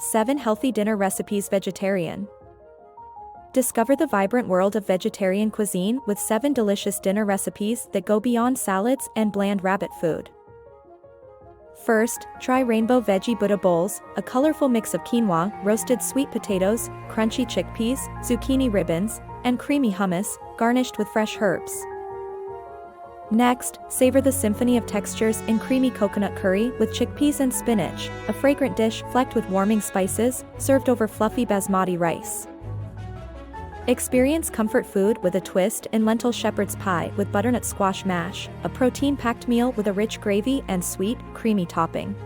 7 Healthy Dinner Recipes Vegetarian. Discover the vibrant world of vegetarian cuisine with 7 delicious dinner recipes that go beyond salads and bland rabbit food. First, try Rainbow Veggie Buddha Bowls, a colorful mix of quinoa, roasted sweet potatoes, crunchy chickpeas, zucchini ribbons, and creamy hummus, garnished with fresh herbs. Next, savor the symphony of textures in creamy coconut curry with chickpeas and spinach, a fragrant dish flecked with warming spices, served over fluffy basmati rice. Experience comfort food with a twist in lentil shepherd's pie with butternut squash mash, a protein-packed meal with a rich gravy and sweet, creamy topping.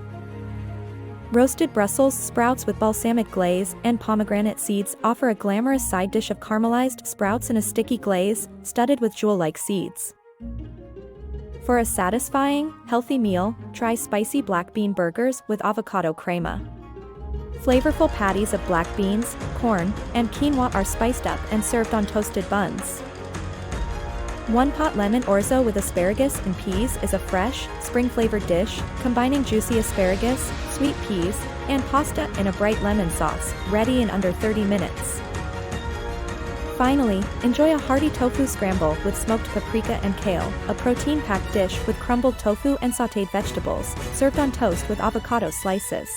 Roasted Brussels sprouts with balsamic glaze and pomegranate seeds offer a glamorous side dish of caramelized sprouts in a sticky glaze, studded with jewel-like seeds. For a satisfying, healthy meal, try spicy black bean burgers with avocado crema. Flavorful patties of black beans, corn, and quinoa are spiced up and served on toasted buns. One-pot lemon orzo with asparagus and peas is a fresh, spring-flavored dish, combining juicy asparagus, sweet peas, and pasta in a bright lemon sauce, ready in under 30 minutes. Finally, enjoy a hearty tofu scramble with smoked paprika and kale, a protein-packed dish with crumbled tofu and sautéed vegetables, served on toast with avocado slices.